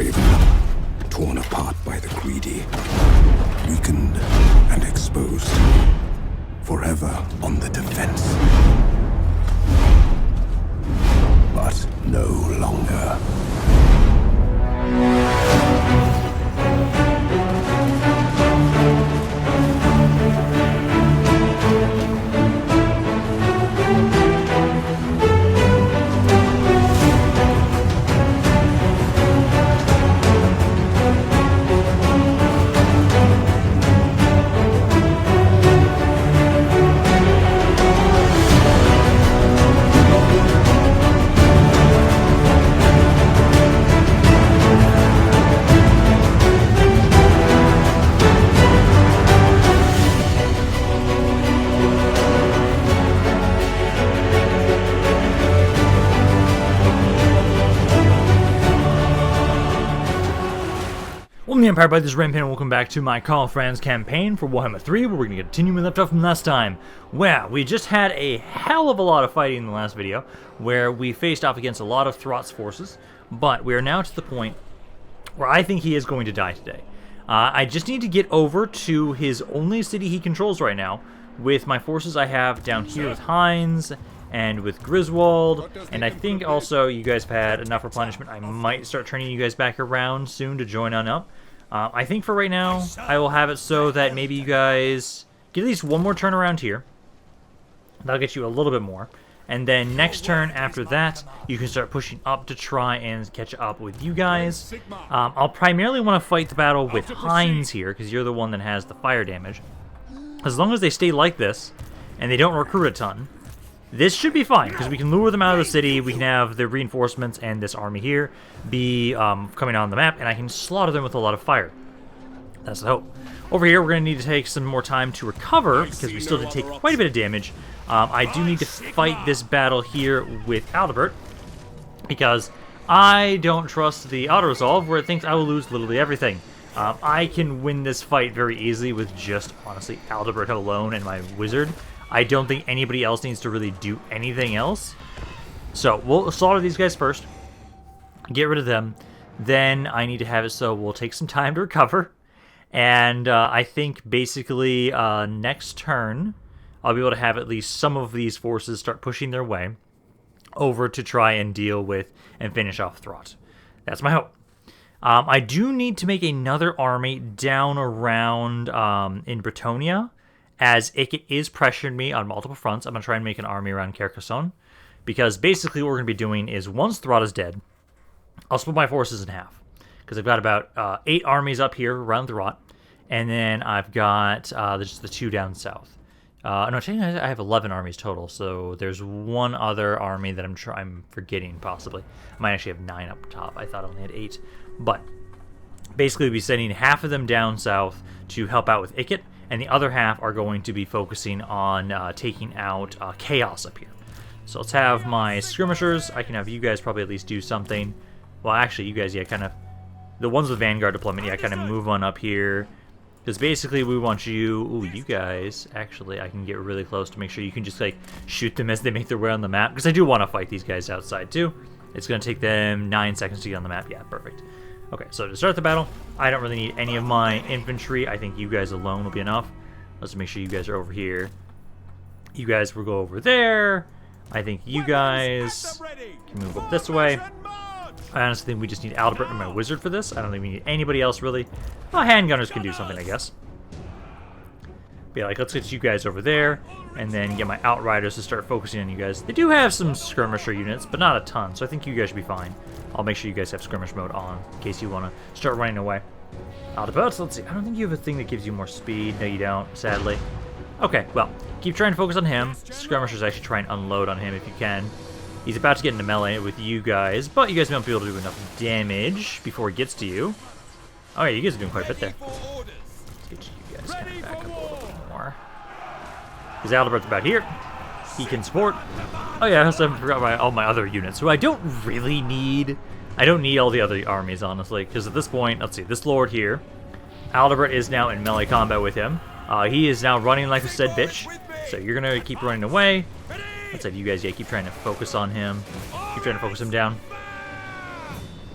craven, torn apart by the greedy, weakened and exposed, forever on the defense. But no longer. Welcome to Empire by this Rampaned, and welcome back to my Karl Franz campaign for Warhammer 3, where we're going to continue where we left off from last time. Well, we just had a hell of a lot of fighting in the last video, where we faced off against a lot of Throt's forces, but we are now to the point where I think he is going to die today. I just need to get over to his only city he controls right now, with my forces I have down here with Heinz, and with Griswold, and I think also you guys have had enough replenishment. I might start turning you guys back around soon to join on up. I think for right now, I will have it so that maybe you guys get at least one more turn around here. That'll get you a little bit more. And then next turn after that, you can start pushing up to try and catch up with you guys. I'll primarily want to fight the battle with Heinz here, because you're the one that has the fire damage. As long as they stay like this, and they don't recruit a ton, this should be fine, because we can lure them out of the city, we can have the reinforcements and this army here be coming on the map, and I can slaughter them with a lot of fire. That's the hope. Over here, we're going to need to take some more time to recover, because we still did take quite a bit of damage. I do need to fight this battle here with Aldebert, because I don't trust the auto-resolve, where it thinks I will lose literally everything. I can win this fight very easily with just, honestly, Aldebert alone and my wizard. I don't think anybody else needs to really do anything else. So, we'll slaughter these guys first. Get rid of them. Then I need to have it so we'll take some time to recover. And I think basically next turn, I'll be able to have at least some of these forces start pushing their way over to try and deal with and finish off Throt. That's my hope. I do need to make another army down around in Bretonnia, as Icket is pressuring me on multiple fronts. I'm going to try and make an army around Carcassonne, because basically what we're going to be doing is once Throt is dead, I'll split my forces in half, because I've got about 8 armies up here around Throt, and then I've got just the 2 down south. No, technically I have 11 armies total, so there's one other army that I'm forgetting, possibly. I might actually have 9 up top. I thought I only had 8. But basically we'll be sending half of them down south to help out with Icket, and the other half are going to be focusing on taking out Chaos up here. So let's have my skirmishers. I can have you guys probably at least do something. Well, actually, you guys, yeah, kind of... The ones with Vanguard deployment, yeah, kind of move on up here. Because basically we want you... Ooh, you guys, actually, I can get really close to make sure you can just, like, shoot them as they make their way on the map. Because I do want to fight these guys outside, too. It's going to take them 9 seconds to get on the map. Yeah, perfect. Okay, so to start the battle, I don't really need any of my infantry. I think you guys alone will be enough. Let's make sure you guys are over here. You guys will go over there. I think you guys can move up this way. I honestly think we just need Aldebert and my wizard for this. I don't think we need anybody else, really. Well, handgunners can do something, I guess. But yeah, like, let's get you guys over there, and then get my outriders to start focusing on you guys. They do have some skirmisher units, but not a ton, so I think you guys should be fine. I'll make sure you guys have skirmish mode on, in case you want to start running away. Aldebert, let's see. I don't think you have a thing that gives you more speed. No, you don't, sadly. Okay, well, keep trying to focus on him. Skirmishers, actually try and unload on him if you can. He's about to get into melee with you guys, but you guys won't be able to do enough damage before he gets to you. Oh yeah, you guys are doing quite a bit there. Let's get you guys kind of back up a little bit more. Because Aldebert's about here. He can support. Oh yeah, I also forgot about all my other units, who I don't really need. I don't need all the other armies, honestly, because at this point, let's see, this lord here, Aldebert is now in melee combat with him. He is now running like a said bitch, so you're going to keep running away. Let's have you guys, yeah, keep trying to focus on him. Keep trying to focus him down.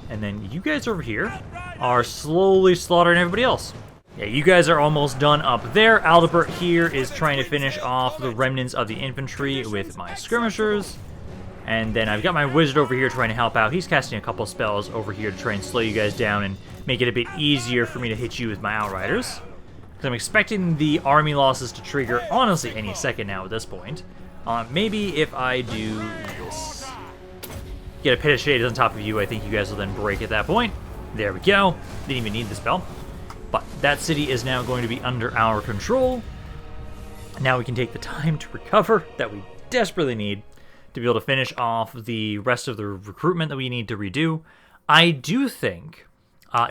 And then you guys over here are slowly slaughtering everybody else. Yeah, you guys are almost done up there. Aldebert here is trying to finish off the remnants of the infantry with my skirmishers. And then I've got my wizard over here trying to help out. He's casting a couple spells over here to try and slow you guys down and make it a bit easier for me to hit you with my outriders. Because I'm expecting the army losses to trigger, honestly, any second now at this point. Maybe if I do this, get a pit of shades on top of you, I think you guys will then break at that point. There we go. Didn't even need the spell. But that city is now going to be under our control. Now we can take the time to recover that we desperately need to be able to finish off the rest of the recruitment that we need to redo. I do think I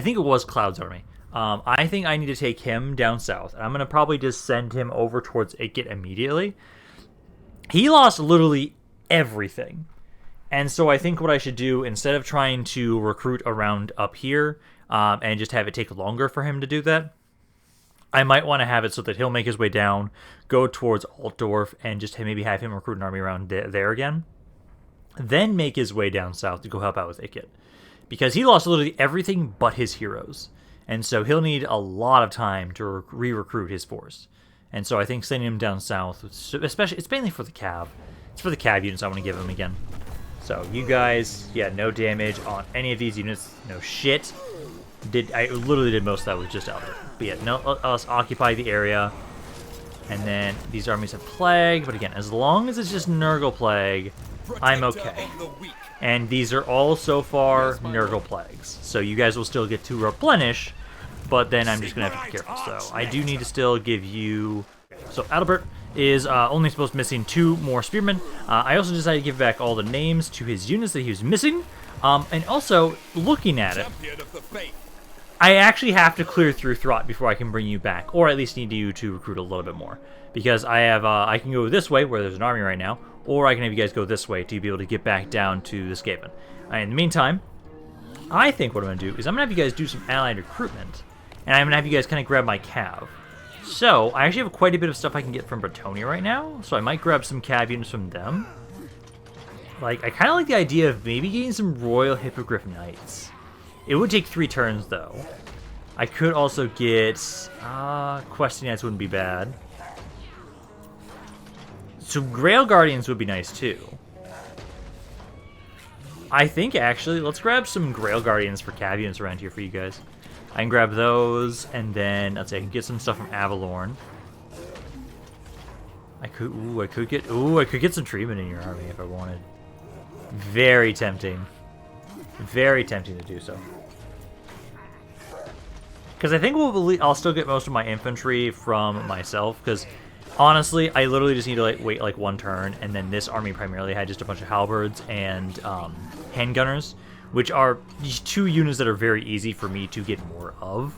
think it was Cloud's army. I think I need to take him down south. And I'm going to probably just send him over towards Ikit immediately. He lost literally everything. And so I think what I should do, instead of trying to recruit around up here and just have it take longer for him to do that, I might want to have it so that he'll make his way down, go towards Altdorf, and just maybe have him recruit an army around there again. Then make his way down south to go help out with Ikit. Because he lost literally everything but his heroes. And so he'll need a lot of time to re-recruit his force. And so I think sending him down south, especially, it's mainly for the cav. It's for the cav units I want to give him again. So you guys, yeah, no damage on any of these units. No shit. I literally did most of that with just Albert. But yeah, no, let us occupy the area. And then these armies have plague. But again, as long as it's just Nurgle plague, I'm okay. And these are all so far Nurgle plagues. So you guys will still get to replenish. But then I'm just going to have to be careful. So I do need to still give you... So Adalbert is only supposed to be missing 2 more spearmen. I also decided to give back all the names to his units that he was missing. And also, looking at it, I actually have to clear through Throt before I can bring you back, or at least need you to recruit a little bit more. Because I can go this way, where there's an army right now, or I can have you guys go this way to be able to get back down to the Skaven. In the meantime, I think what I'm going to do is I'm going to have you guys do some allied recruitment, and I'm going to have you guys kind of grab my cav. So, I actually have quite a bit of stuff I can get from Bretonia right now, so I might grab some cav units from them. Like, I kind of like the idea of maybe getting some Royal Hippogriff Knights. It would take 3 turns, though. I could also get... Questing Knights wouldn't be bad. So Grail Guardians would be nice, too. I think, actually, let's grab some Grail Guardians for cav units around here for you guys. I can grab those, and then, let's see, I can get some stuff from Avalorn. I could get some treatment in your army if I wanted. Very tempting. Very tempting to do so. Because I think I'll still get most of my infantry from myself, because honestly, I literally just need to wait like 1 turn, and then this army primarily had just a bunch of halberds and handgunners, which are 2 units that are very easy for me to get more of.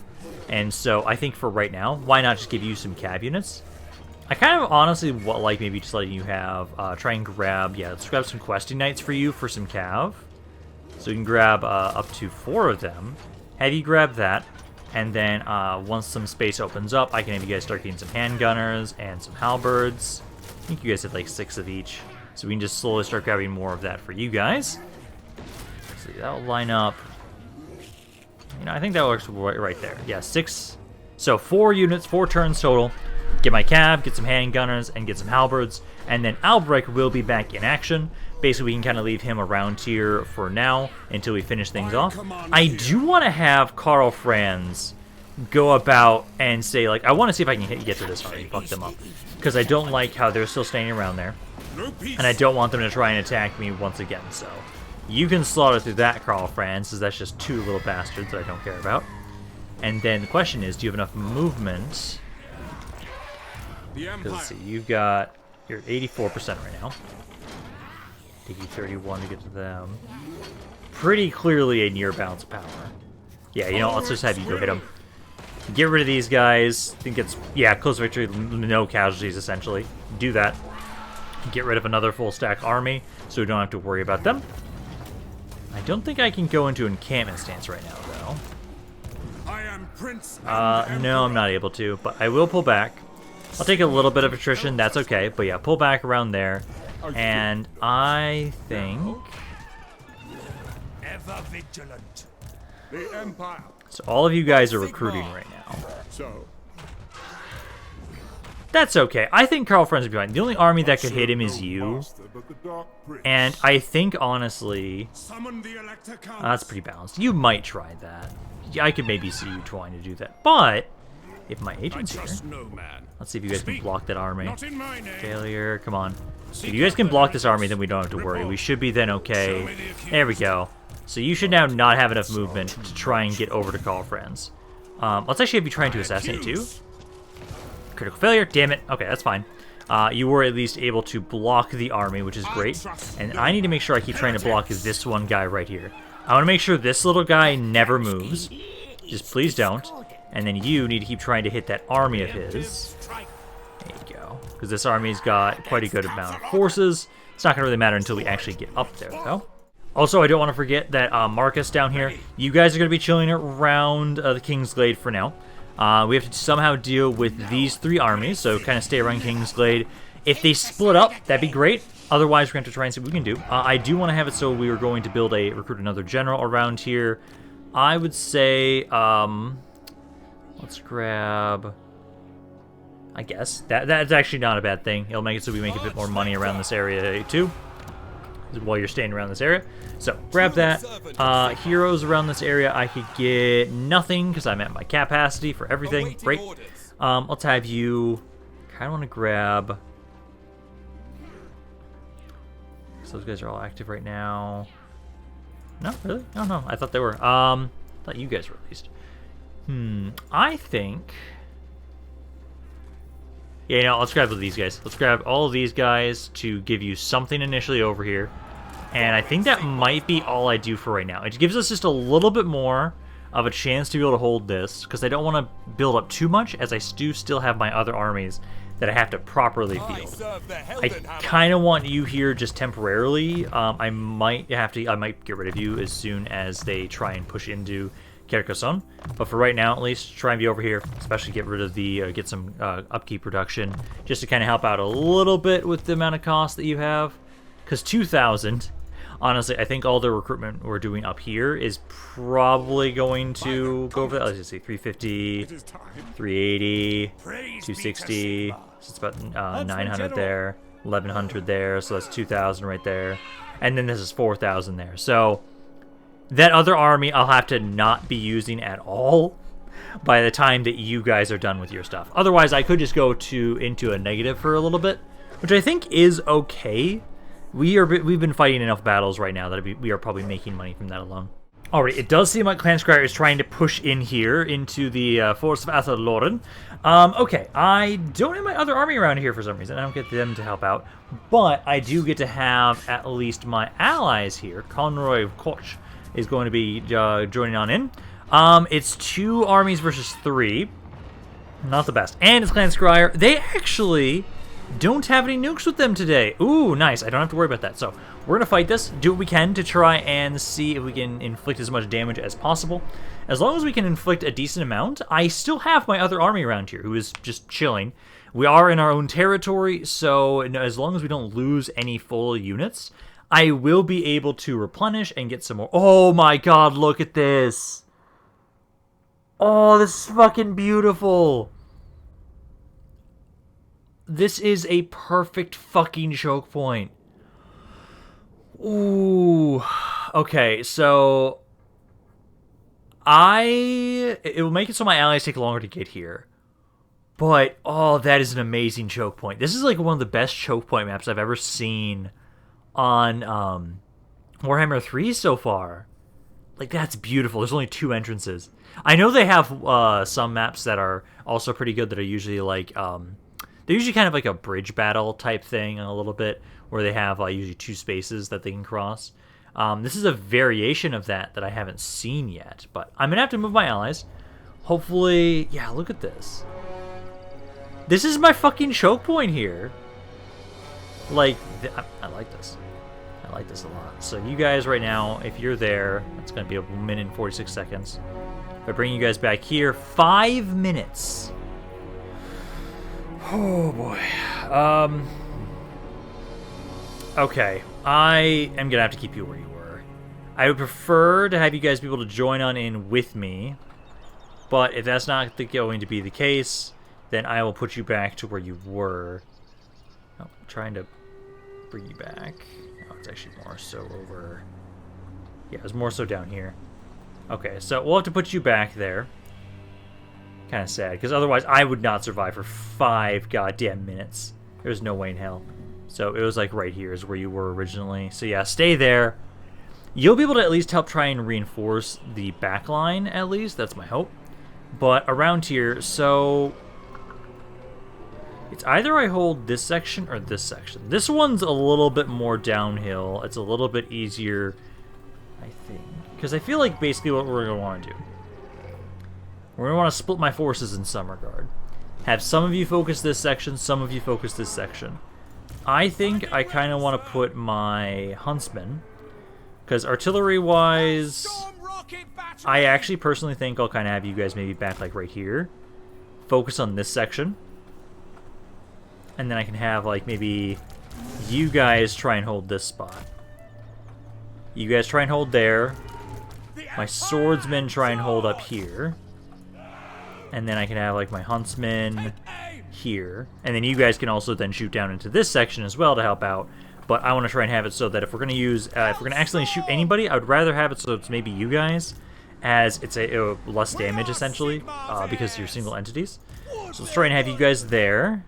And so I think for right now, why not just give you some cav units? I kind of honestly like maybe just letting you have, try and grab, yeah, let's grab some questing knights for you for some cav. So you can grab up to 4 of them, have you grab that, and then once some space opens up, I can have you guys start getting some handgunners and some halberds. I think you guys had like 6 of each, so we can just slowly start grabbing more of that for you guys. So that'll line up. You know, I think that works right there. Yeah, 6. So 4 units, 4 turns total. Get my cav, get some handgunners, and get some halberds, and then Albrecht will be back in action. Basically, we can kind of leave him around here for now until we finish things off. I do want to have Karl Franz go about and say, like, I want to see if I can get to this army, fuck them up. Because I don't like how they're still standing around there. And I don't want them to try and attack me once again, so... You can slaughter through that, Karl Franz, because that's just 2 little bastards that I don't care about. And then the question is, do you have enough movement? Because let's see, you've got... You're 84% right now. Take you 31 to get to them. Pretty clearly a near bounce power. Yeah, you know, let's just have you go hit them. Get rid of these guys. I think it's, yeah, close victory, no casualties essentially. Do that. Get rid of another full stack army, so we don't have to worry about them. I don't think I can go into encampment stance right now, though. I am Prince. No, I'm not able to, but I will pull back. I'll take a little bit of attrition, that's okay. But yeah, pull back around there. And I think... vigilant. The Empire. So all of you guys are recruiting right now. So, That's okay. I think Karl Franz will be fine. The only army that could hit him is you. And I think, honestly, summon the Elector Council. that's pretty balanced. You might try that. Yeah, I could maybe see you trying to do that. But, if my agent's here, no man. let's see if you guys can block that army. Not in my name. Failure, come on. If you guys can block this army, then we don't have to worry. We should be then okay. There we go. So you should now not have enough movement to try and get over to Karl Franz. Let's actually have you trying to assassinate too. Critical failure, damn it. Okay, that's fine. You were at least able to block the army, which is great. And I need to make sure I keep trying to block this one guy right here. I want to make sure this little guy never moves. Just please don't. And then you need to keep trying to hit that army of his. There you go. Because this army's got quite a good amount of forces. It's not going to really matter until we actually get up there, though. Also, I don't want to forget that Marcus down here, you guys are going to be chilling around the King's Glade for now. We have to somehow deal with these 3 armies, so kind of stay around King's Glade. If they split up, that'd be great. Otherwise, we're going to have to try and see what we can do. I do want to have it so we are going to recruit another general around here. I would say, let's grab, I guess. That's actually not a bad thing. It'll make it so we make a bit more money around this area too, while you're staying around this area. So, grab that. Heroes around this area, I could get nothing because I'm at my capacity for everything. Great. Let's have you, kind of want to grab, so those guys are all active right now. No, really? Oh, no, I thought they were. I thought you guys were at least. I think, yeah, no, let's grab these guys. Let's grab all of these guys to give you something initially over here. And I think that might be all I do for right now. It gives us just a little bit more of a chance to be able to hold this, because I don't want to build up too much, as I do still have my other armies that I have to properly field. I kind of want you here just temporarily. I might get rid of you as soon as they try and push into Carcassonne. But for right now, at least, try and be over here, especially get rid of the, get some upkeep reduction, just to kind of help out a little bit with the amount of cost that you have. Because 2,000, honestly, I think all the recruitment we're doing up here is probably going to go over that. Let's just see, 350, 380, 260, so it's about 900 there, 1,100 there, so that's 2,000 right there. And then this is 4,000 there. So that other army I'll have to not be using at all by the time that you guys are done with your stuff. Otherwise, I could just go into a negative for a little bit, which I think is okay. We've been fighting enough battles right now that we are probably making money from that alone. Alright, it does seem like Clan Scryer is trying to push in here into the force of Athelloren. Okay, I don't have my other army around here for some reason. I don't get them to help out. But I do get to have at least my allies here. Conroy of Koch is going to be joining on in. It's 2 armies versus 3. Not the best. And it's Clan Scryer. They actually don't have any nukes with them today. Ooh, nice. I don't have to worry about that. So we're going to fight this, do what we can to try and see if we can inflict as much damage as possible. As long as we can inflict a decent amount, I still have my other army around here who is just chilling. We are in our own territory, so as long as we don't lose any full units, I will be able to replenish and get some more. Oh my god, look at this. Oh, this is fucking beautiful. This is a perfect fucking choke point. Ooh. Okay, so it will make it so my allies take longer to get here. But, oh, that is an amazing choke point. This is like one of the best choke point maps I've ever seen on Warhammer 3 so far. Like, that's beautiful. There's only 2 entrances. I know they have some maps that are also pretty good that are usually like, they're usually kind of like a bridge battle type thing a little bit, where they have usually 2 spaces that they can cross. This is a variation of that I haven't seen yet, but I'm going to have to move my allies. Hopefully, yeah, look at this. This is my fucking choke point here. Like, I like this. I like this a lot. So you guys right now, if you're there, it's going to be a minute and 46 seconds. If I bring you guys back here, 5 minutes. Oh boy. Okay. I am gonna have to keep you where you were. I would prefer to have you guys be able to join on in with me, but if that's not going to be the case, then I will put you back to where you were. Oh, I'm trying to bring you back. No, it's actually more so over... Yeah, it's more so down here. Okay, so we'll have to put you back there. Kind of sad, because otherwise I would not survive for 5 goddamn minutes. There's no way in hell. So it was like right here is where you were originally. So yeah, stay there. You'll be able to at least help try and reinforce the back line, at least. That's my hope. But around here, so... It's either I hold this section or this section. This one's a little bit more downhill. It's a little bit easier, I think. Because I feel like basically what we're going to want to do. We're going to want to split my forces in some regard. Have some of you focus this section, some of you focus this section. I think I kind of want to put my huntsmen, because artillery-wise, I actually personally think I'll kind of have you guys maybe back like right here. Focus on this section. And then I can have like maybe you guys try and hold this spot. You guys try and hold there. My swordsmen try and hold up here. And then I can have like my huntsmen here. And then you guys can also then shoot down into this section as well to help out. But I want to try and have it so that if we're going to use, if we're going to accidentally shoot anybody, I would rather have it so it's maybe you guys, as it's a less damage essentially, because you're single entities. So let's try and have you guys there.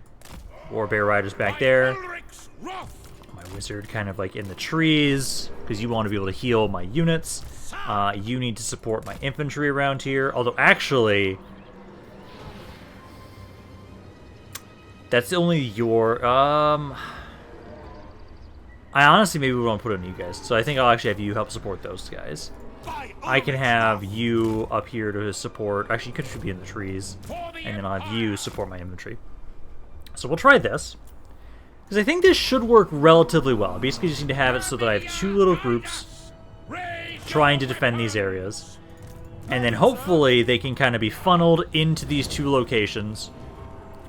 Warbear Riders back there. My wizard kind of like in the trees, because you want to be able to heal my units. You need to support my infantry around here. Although actually... That's only your, I honestly maybe want to put it on you guys. So I think I'll actually have you help support those guys. I can have you up here to support, actually you could be in the trees. And then I'll have you support my infantry. So we'll try this. Because I think this should work relatively well. I basically just need to have it so that I have 2 little groups trying to defend these areas. And then hopefully they can kind of be funneled into these 2 locations.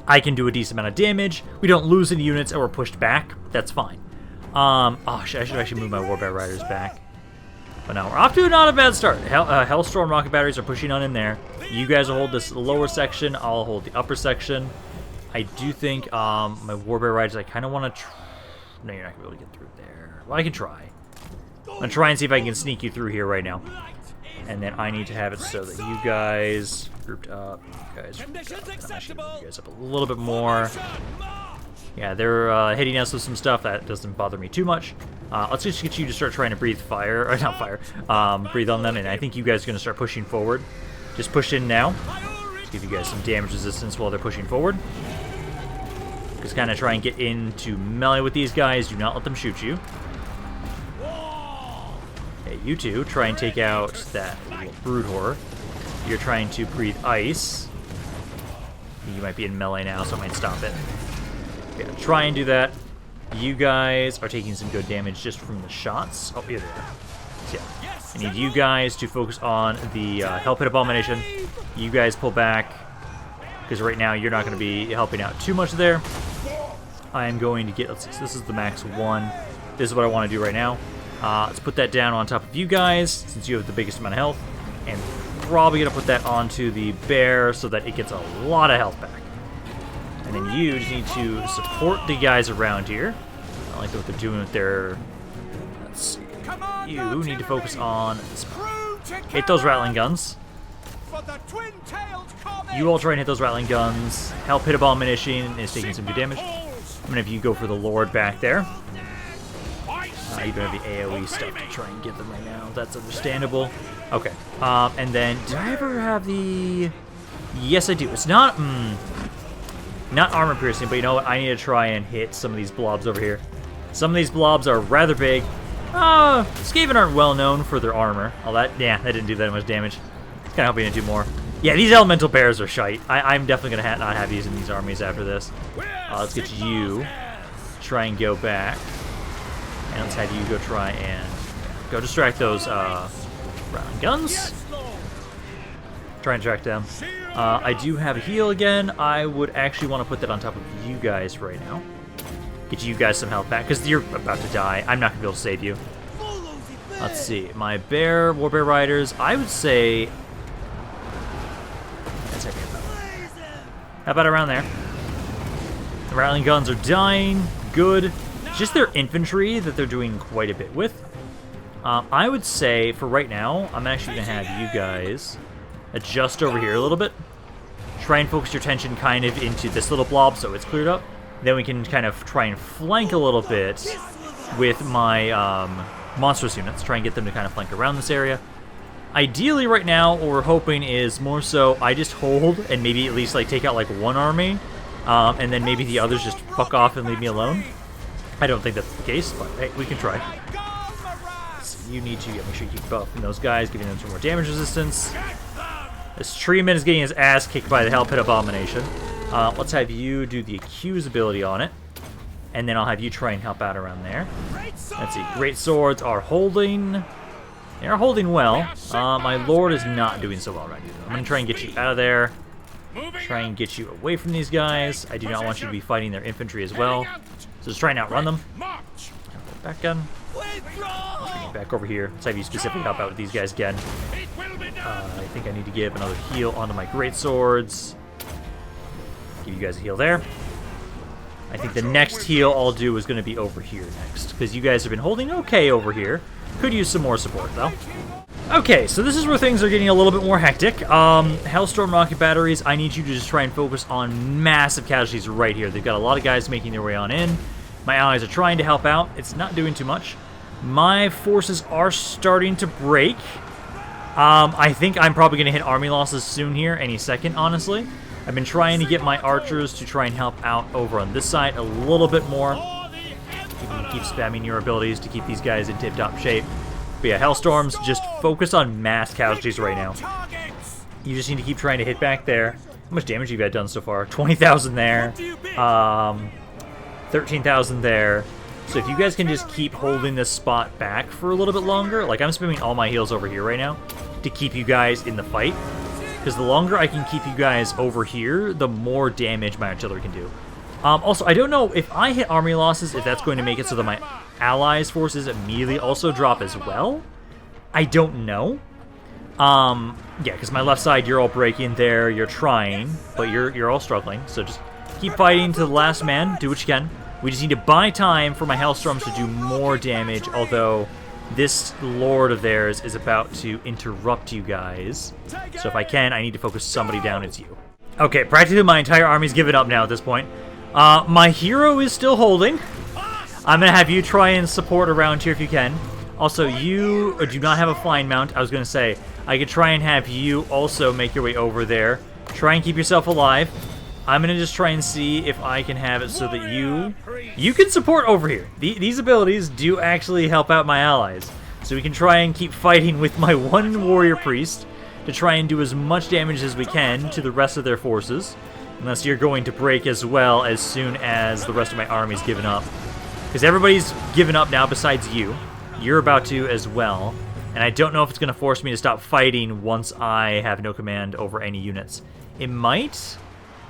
I can do a decent amount of damage. We don't lose any units and we're pushed back. That's fine. Oh, I should actually move my Warbear Riders back. But now we're off to not a bad start. Hellstorm rocket batteries are pushing on in there. You guys will hold this lower section. I'll hold the upper section. I do think my Warbear Riders, I kind of want to... No, you're not going to be able to get through there. Well, I can try. I'm going to try and see if I can sneak you through here right now. And then I need to have it so that you guys grouped up. You guys grouped up. I'm actually moving you guys up a little bit more. Yeah, they're hitting us with some stuff. That doesn't bother me too much. Let's just get you to start trying to breathe fire. Or not fire. Breathe on them. And I think you guys are going to start pushing forward. Just push in now. Let's give you guys some damage resistance while they're pushing forward. Just kind of try and get into melee with these guys. Do not let them shoot you. You two try and take out that little brood whore. You're trying to breathe ice. You might be in melee now, so I might stop it. Okay, try and do that. You guys are taking some good damage just from the shots. Oh, here they are. So, yeah. I need you guys to focus on the Hell Pit Abomination. You guys pull back, because right now you're not going to be helping out too much there. I am going to get, let's see, so this is the max 1. This is what I want to do right now. Let's put that down on top of you guys, since you have the biggest amount of health. And probably going to put that onto the bear so that it gets a lot of health back. And then you just need to support the guys around here. I like what they're doing with their... Let's see. You need to focus on... Hit those rattling guns. You all try and hit those rattling guns. Hell Pit Abomination is taking some good damage. I'm going to have you go for the Lord back there. You don't have the AoE stuff to try and get them right now. That's understandable. Okay. And then, did I ever have the... Yes, I do. It's not... not armor piercing, but you know what? I need to try and hit some of these blobs over here. Some of these blobs are rather big. Skaven aren't well known for their armor. Oh, that didn't do that much damage. It's kind of hoping to do more. Yeah, these elemental bears are shite. I'm definitely going to not have these in these armies after this. Let's get you. Try and go back. And let's have you go try and go distract those round guns. Try and track them. I do have a heal again. I would actually want to put that on top of you guys right now. Get you guys some health back, because you're about to die. I'm not going to be able to save you. Let's see. My warbear riders, I would say... How about around there? The rattling guns are dying. Good. It's just their infantry that they're doing quite a bit with. I would say, for right now, I'm actually going to have you guys adjust over here a little bit. Try and focus your attention kind of into this little blob so it's cleared up. Then we can kind of try and flank a little bit with my monstrous units. Try and get them to kind of flank around this area. Ideally, right now, what we're hoping is more so I just hold and maybe at least like take out like one army. And then maybe the others just fuck off and leave me alone. I don't think that's the case, but hey, we can try. So you need to make sure you keep buffing those guys, giving them some more damage resistance. This treeman is getting his ass kicked by the Hell Pit Abomination. Let's have you do the Accuse ability on it. And then I'll have you try and help out around there. Let's see, Great Swords are holding. They are holding well. My Lord is not doing so well right now. I'm going to try and get you out of there. Try and get you away from these guys. I do not want you to be fighting their infantry as well. So just try and outrun them. Back gun. Let's bring you back over here. Let's have you specifically help out with these guys again. I think I need to give another heal onto my great swords. Give you guys a heal there. I think the next heal I'll do is going to be over here next, because you guys have been holding okay over here. Could use some more support, though. Okay, so this is where things are getting a little bit more hectic. Hellstorm rocket batteries, I need you to just try and focus on massive casualties right here. They've got a lot of guys making their way on in. My allies are trying to help out. It's not doing too much. My forces are starting to break. I think I'm probably going to hit army losses soon here, any second, honestly. I've been trying to get my archers to try and help out over on this side a little bit more. Keep spamming your abilities to keep these guys in tip-top shape. But yeah, Hellstorms, just focus on mass casualties right now. You just need to keep trying to hit back there. How much damage have you had done so far? 20,000 there. 13,000 there. So if you guys can just keep holding this spot back for a little bit longer, like I'm spamming all my heals over here right now to keep you guys in the fight. Because the longer I can keep you guys over here, the more damage my artillery can do. Also, I don't know if I hit army losses, if that's going to make it so that my allies' forces immediately also drop as well. I don't know. Yeah, because my left side, you're all breaking there, you're trying, but you're all struggling. So just keep fighting to the last man, do what you can. We just need to buy time for my Hellstorms to do more damage, although this Lord of theirs is about to interrupt you guys. So if I can, I need to focus somebody down, it's you. Okay, practically my entire army's given up now at this point. My hero is still holding. I'm going to have you try and support around here if you can. Also, you do not have a flying mount. I was going to say, I could try and have you also make your way over there. Try and keep yourself alive. I'm going to just try and see if I can have it so that you can support over here. These abilities do actually help out my allies. So we can try and keep fighting with my one warrior priest to try and do as much damage as we can to the rest of their forces. Unless you're going to break as well as soon as the rest of my army's given up. Because everybody's given up now besides you. You're about to as well. And I don't know if it's going to force me to stop fighting once I have no command over any units. It might?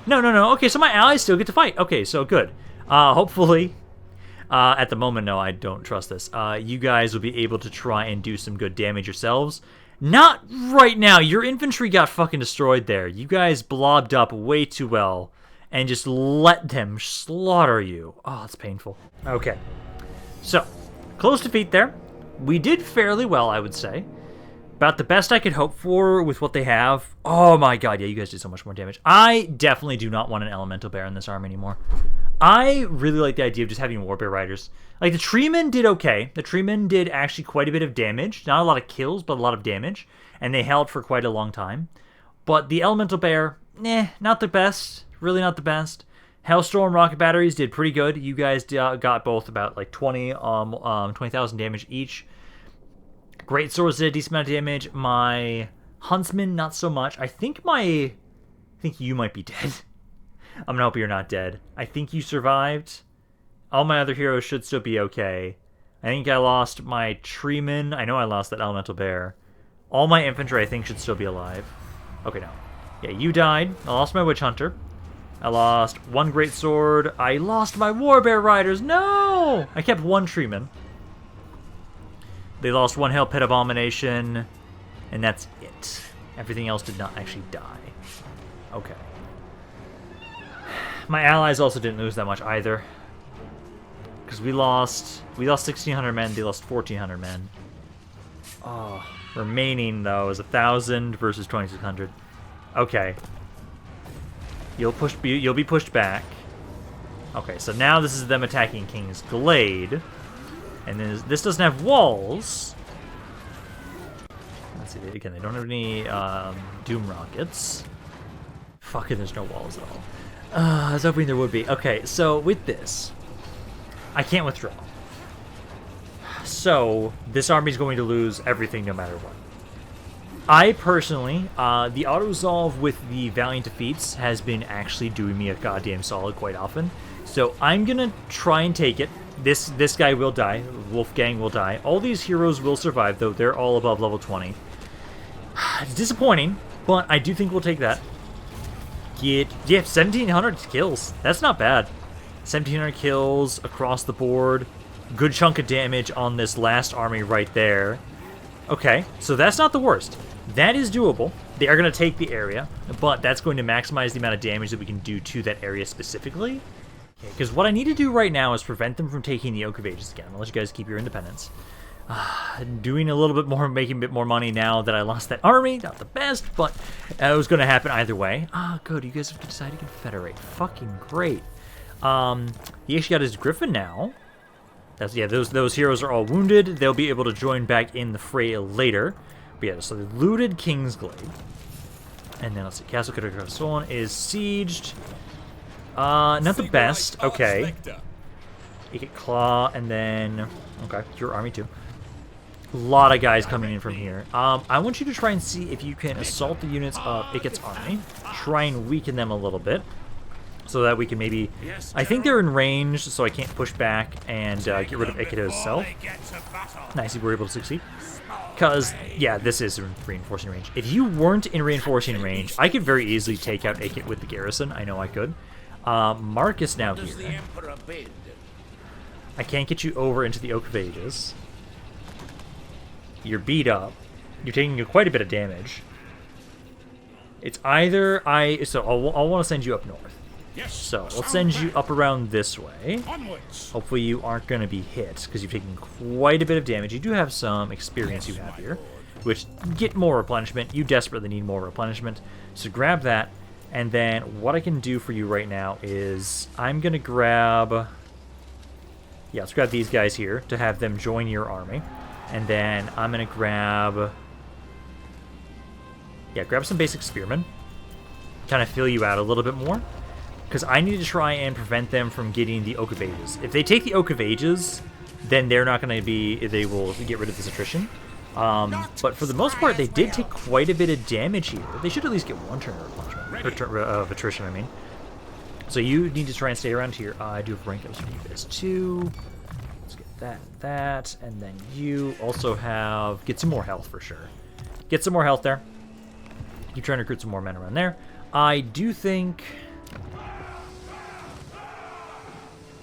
No. Okay, so my allies still get to fight. Okay, so good. Hopefully, at the moment, no, I don't trust this. You guys will be able to try and do some good damage yourselves. Not right now. Your infantry got fucking destroyed there. You guys blobbed up way too well and just let them slaughter you. Oh, it's painful. Okay. So, close defeat there. We did fairly well, I would say. About the best I could hope for with what they have. Oh my god, yeah, you guys did so much more damage. I definitely do not want an elemental bear in this army anymore. I really like the idea of just having warbear riders. Like, the treemen did okay. The treemen did actually quite a bit of damage. Not a lot of kills, but a lot of damage. And they held for quite a long time. But the elemental bear, not the best. Really not the best. Hellstorm rocket batteries did pretty good. You guys got both about like 20,000 damage each. Great swords did a decent amount of damage. My huntsman, not so much. I think you might be dead. I'm gonna hope you're not dead. I think you survived. All my other heroes should still be okay. I think I lost my treeman. I know I lost that elemental bear. All my infantry, I think, should still be alive. Okay, no. Yeah, you died. I lost my witch hunter. I lost one great sword. I lost my warbear riders. No! I kept one treeman. They lost one Hell Pit Abomination, and that's it. Everything else did not actually die. Okay. My allies also didn't lose that much either. Because we lost 1,600 men, they lost 1,400 men. Oh, remaining, though, is 1,000 versus 2,600. Okay. You'll be pushed back. Okay, so now this is them attacking King's Glade. And then this doesn't have walls. Let's see, again, they don't have any Doom Rockets. Fucking, there's no walls at all. I was hoping there would be. Okay, so with this, I can't withdraw. So, this army is going to lose everything no matter what. I personally, the auto-resolve with the Valiant Defeats has been actually doing me a goddamn solid quite often. So I'm gonna try and take it. This guy will die. Wolfgang will die. All these heroes will survive, though. They're all above level 20. It's disappointing, but I do think we'll take that. Yeah, 1,700 kills. That's not bad. 1,700 kills across the board. Good chunk of damage on this last army right there. Okay, so that's not the worst. That is doable. They are going to take the area, but that's going to maximize the amount of damage that we can do to that area specifically. Because what I need to do right now is prevent them from taking the Oak of Ages again. I'll let you guys keep your independence. Doing a little bit more, making a bit more money now that I lost that army. Not the best, but it was going to happen either way. Good. You guys have decided to confederate. Fucking great. He actually got his Griffin now. Yeah, those heroes are all wounded. They'll be able to join back in the fray later. But yeah, so they looted King's Glade. And then let's see, Castle Carcassonne is sieged. Not the best. Okay. You get Claw, and then... Okay, your army too. A lot of guys coming in from here. I want you to try and see if you can assault the units of Iket's army. Try and weaken them a little bit. So that we can maybe... I think they're in range, so I can't push back and get rid of Iket himself. Nice, we were able to succeed. Because, yeah, this is in reinforcing range. If you weren't in reinforcing range, I could very easily take out Iket with the garrison. I know I could. Marcus now here. I can't get you over into the Oak of Ages. You're beat up. You're taking quite a bit of damage. It's either So I'll want to send you up north. So let's send you up around this way. Hopefully you aren't going to be hit, because you've taken quite a bit of damage. You do have some experience you have here, which get more replenishment. You desperately need more replenishment. So grab that, and then what I can do for you right now is I'm going to grab... Yeah, let's grab these guys here to have them join your army. And then I'm going to grab... Yeah, grab some basic spearmen. Kind of fill you out a little bit more. Because I need to try and prevent them from getting the Oak of Ages. If they take the Oak of Ages, then they're not going to be... They will get rid of this attrition. But for the most part, they did take quite a bit of damage here. They should at least get one turn of replenishment. Of attrition, I mean. So you need to try and stay around here. I do have rank ups for you guys too. Let's get that, and then you also have... Get some more health for sure. Get some more health there. Keep trying to recruit some more men around there. I do think...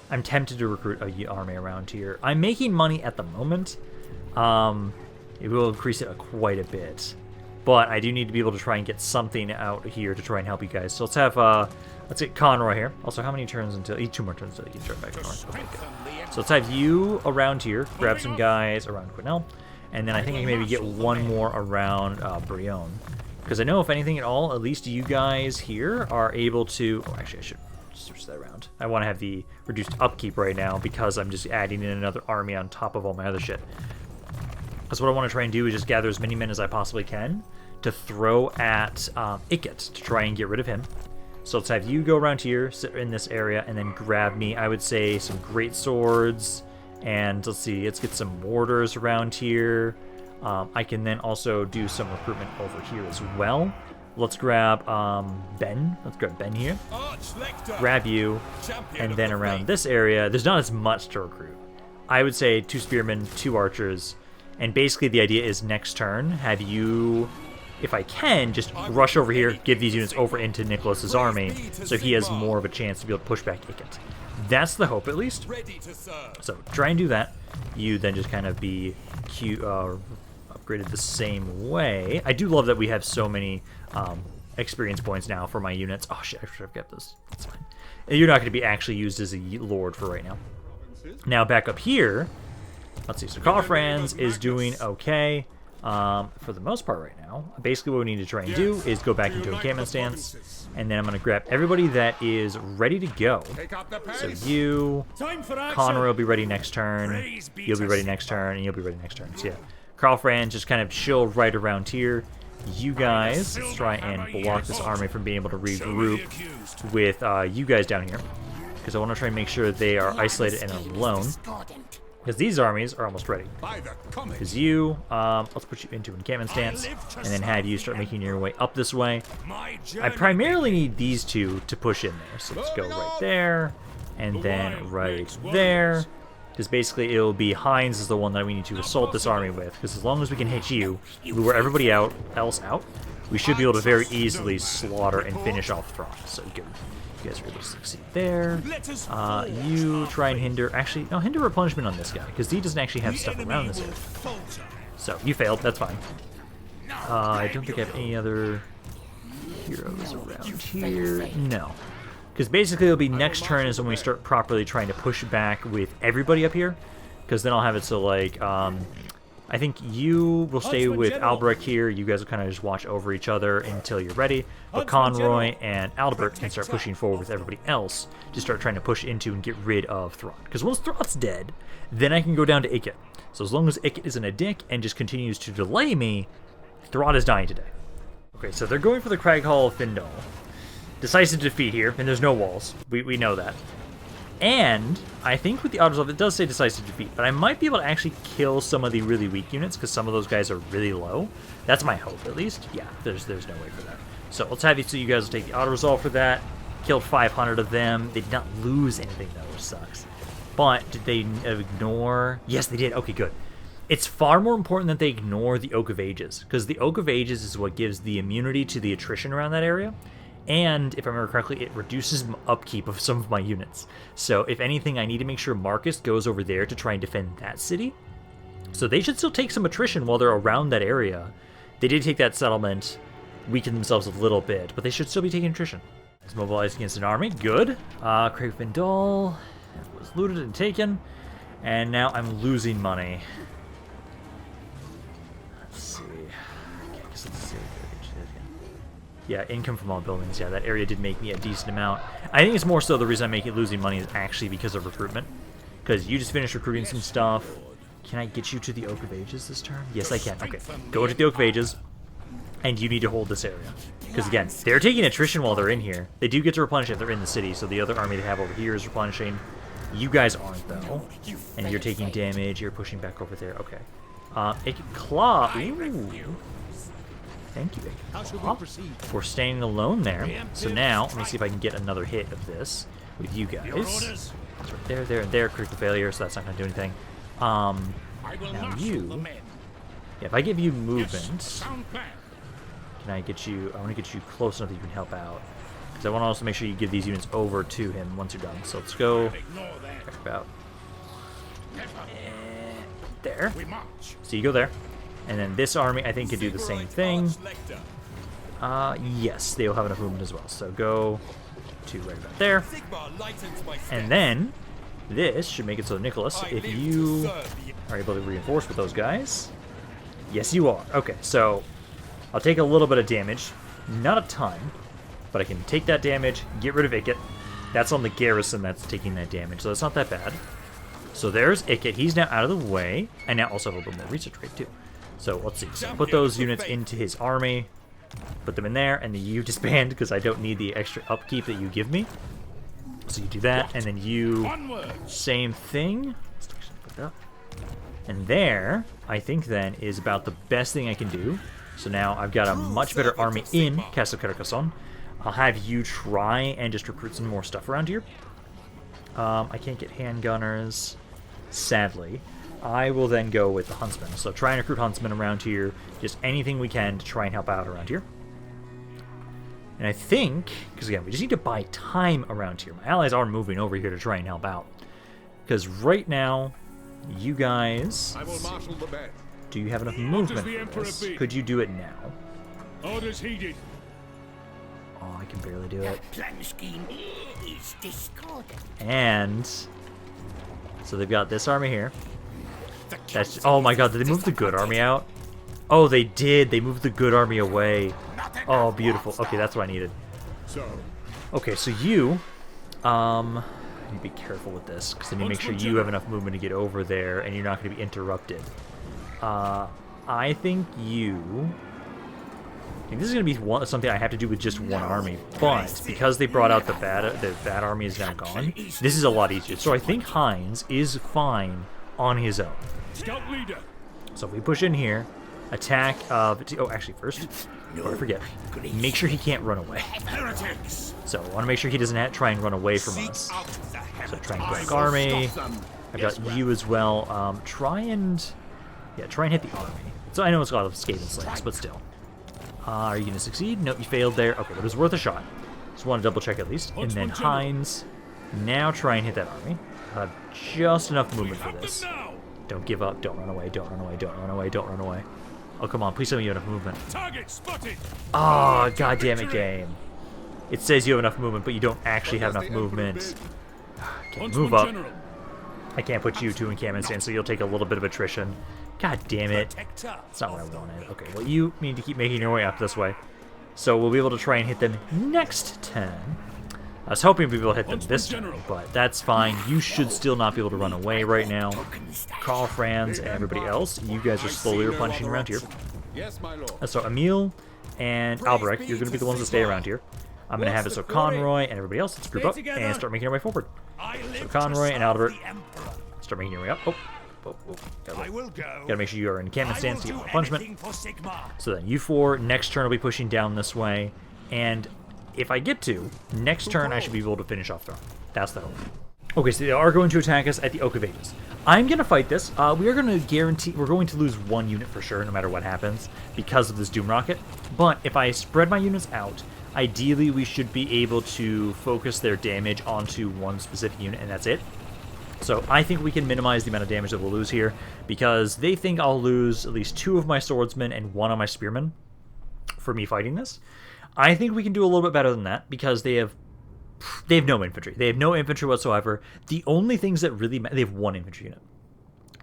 I'm tempted to recruit an army around here. I'm making money at the moment. It will increase it quite a bit. But I do need to be able to try and get something out here to try and help you guys. So let's have, let's get Conroy here. Also, how many turns until... 2 more turns until you can turn back north. Okay, good. So let's have you around here. Grab some guys around Quinnell. And then I think I can maybe get one more around Brion. Because I know, if anything at all, at least you guys here are able to... Oh, actually, I should switch that around. I want to have the reduced upkeep right now because I'm just adding in another army on top of all my other shit. Because what I want to try and do is just gather as many men as I possibly can to throw at Iket to try and get rid of him. So let's have you go around here, sit in this area, and then grab me, I would say, some great swords. And let's see, let's get some mortars around here. I can then also do some recruitment over here as well. Let's grab Ben. Let's grab Ben here. Grab you. And then around this area, there's not as much to recruit. I would say 2 spearmen, 2 archers. And basically the idea is next turn, have you, if I can, just rush over here, give these units over into Nicholas's army, so he has more of a chance to be able to push back Iket. That's the hope, at least. So try and do that. You then just kind of be upgraded the same way. I do love that we have so many experience points now for my units. Oh shit, I should have kept this. That's fine. You're not going to be actually used as a lord for right now. Now back up here, let's see. So Karl Franz is doing okay for the most part right now. Basically what we need to try and do is go back into encampment stance, and then I'm going to grab everybody that is ready to go. So you, Conroy will be ready next turn, you'll be ready next turn, and you'll be ready next turn. So yeah, Karl Franz just kind of chill right around here. You guys, let's try and block this army from being able to regroup with you guys down here, because I want to try and make sure they are isolated and alone, because these armies are almost ready. Because you, let's put you into encampment stance, and then have you start making your way up this way. I primarily need these two to push in there, so let's go right there, and then right there. Because basically it'll be Heinz is the one that we need to assault this army with. Because as long as we can hit you, lure everybody else out, we should be able to very easily slaughter and finish off Thrawn. So good. You guys are able to succeed there. You try and hinder... Actually, no, hinder replenishment on this guy. Because he doesn't actually have stuff around this area. So, you failed. That's fine. I don't think I have any other heroes around here. No. Because basically it'll be next turn is when we start properly trying to push back with everybody up here. Because then I'll have it so like, I think you will stay with Albrecht here. You guys will kind of just watch over each other until you're ready. But Conroy and Albert can start pushing forward with everybody else to start trying to push into and get rid of Thrawn. Because once Thrawn's dead, then I can go down to Ikit. So as long as Ikit isn't a dick and just continues to delay me, Thrawn is dying today. Okay, so they're going for the Crag Hall of Findal. Decisive defeat here, and there's no walls. We know that. And I think with the auto resolve, it does say decisive defeat, but I might be able to actually kill some of the really weak units because some of those guys are really low. That's my hope, at least. Yeah, there's no way for that. So let's have you, so you guys will take the auto resolve for that. Killed 500 of them. They did not lose anything though, which sucks. But did they ignore? Yes, they did. Okay, good. It's far more important that they ignore the Oak of Ages, because the Oak of Ages is what gives the immunity to the attrition around that area. And, if I remember correctly, it reduces upkeep of some of my units. So, if anything, I need to make sure Marcus goes over there to try and defend that city. So they should still take some attrition while they're around that area. They did take that settlement, weaken themselves a little bit, but they should still be taking attrition. It's mobilized against an army. Good. Craig Vindal was looted and taken. And now I'm losing money. Let's see. Okay, I guess let's see. Yeah, income from all buildings. Yeah, that area did make me a decent amount. I think it's more so the reason I'm losing money is actually because of recruitment. Because you just finished recruiting some stuff. Can I get you to the Oak of Ages this turn? Yes, I can. Okay, go to the Oak of Ages. And you need to hold this area. Because again, they're taking attrition while they're in here. They do get to replenish if they're in the city. So the other army they have over here is replenishing. You guys aren't, though. And you're taking damage. You're pushing back over there. Okay. Claw. Ooh. Thank you, for staying alone there. So now, let me see if I can get another hit of this with you guys. It's right there, and there. Critical failure, so that's not going to do anything. Now you... Yeah, if I give you movement, can I get you... I want to get you close enough that you can help out. Because I want to also make sure you give these units over to him once you're done. So let's go back about. There. So you go there. And then this army, I think, could do the same thing. Yes, they'll have enough movement as well. So go to right about there. And then this should make it so, Nicholas, if you are able to reinforce with those guys. Yes, you are. Okay, so I'll take a little bit of damage. Not a ton, but I can take that damage, get rid of Ikit. That's on the garrison that's taking that damage, so that's not that bad. So there's Ikit. He's now out of the way. And now also have a little more research rate, too. So let's see. So put those units into his army, put them in there, and then you disband because I don't need the extra upkeep that you give me. So you do that, and then you same thing. Let's actually put that. And there, I think then is about the best thing I can do. So now I've got a much better army in Castle Carcassonne. I'll have you try and just recruit some more stuff around here. I can't get handgunners, sadly. I will then go with the huntsmen. So try and recruit huntsmen around here. Just anything we can to try and help out around here. And I think, because again, we just need to buy time around here. My allies are moving over here to try and help out. Because right now, You guys, I will marshal the men. do you have enough does movement the for Emperor this? bid? Could you do it now? Orders heeded. Oh, I can barely do it. Plan scheme is discarded. And so they've got this army here. That's, oh my god, did they move the good army out? Oh, they did. They moved the good army away. Oh, beautiful. Okay, that's what I needed. So, Okay, so you, I need to be careful with this because I need to make sure you have enough movement to get over there and you're not going to be interrupted. I think this is going to be something I have to do with just one army, but because they brought out the bad army is now gone, this is a lot easier. So I think Heinz is fine on his own. scout leader. So if we push in here, attack of... Oh, actually, first, before I forget, make sure he can't run away. Heretics. So I want to make sure he doesn't try and run away from us. So try and grab army. I've got you as well. Try and hit the army. So I know it's got a scathing slings, but still. Are you going to succeed? Nope, you failed there. Okay, but it was worth a shot. Just want to double check at least. And then Heinz. Now try and hit that army. Have just enough movement for this. Don't give up. Don't run away. Don't run away. Don't run away. Don't run away. Oh, come on. Please tell me you have enough movement. Target spotted. Oh, goddammit, game. It says you have enough movement, but you don't actually have enough movement. Okay, move up. I can't put you two in encampment stand, so you'll take a little bit of attrition. God damn it. That's not what I wanted. Okay, well, you need to keep making your way up this way. So we'll be able to try and hit them next turn. I was hoping we'd be able to hit them this turn, but that's fine. You should still not be able to run away right now. Karl Franz and everybody else, you guys are slowly replenishing around here. Yes, my lord. So Emil and Albrecht, you're going to be the ones that stay around here. I'm going to have it so Conroy and everybody else, let's group up and start making our way forward. So Conroy and Albert, start making your way up. I will go. Gotta make sure you are in encampment stance to get more punishment. So then you four, next turn will be pushing down this way. And if I get to, next turn I should be able to finish off Throne. That's the hope. Okay, so they are going to attack us at the Oak of Ages. I'm going to fight this. We are going to guarantee, we're going to lose one unit for sure, no matter what happens, because of this Doom Rocket. But if I spread my units out, ideally we should be able to focus their damage onto one specific unit, and that's it. So I think we can minimize the amount of damage that we'll lose here, because they think I'll lose at least 2 of my swordsmen and 1 of my spearmen for me fighting this. I think we can do a little bit better than that, because they have no infantry. They have no infantry whatsoever. The only things that really matter, they have 1 infantry unit.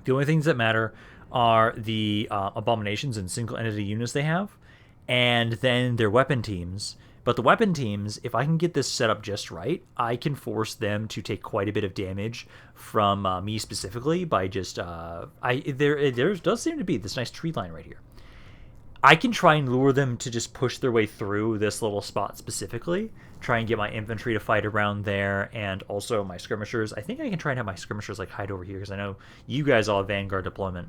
The only things that matter are the abominations and single entity units they have, and then their weapon teams. But the weapon teams, if I can get this set up just right, I can force them to take quite a bit of damage from me specifically by just... there does seem to be this nice tree line right here. I can try and lure them to just push their way through this little spot specifically, try and get my infantry to fight around there, and also my skirmishers. I think I can try and have my skirmishers like hide over here, because I know you guys all have Vanguard deployment.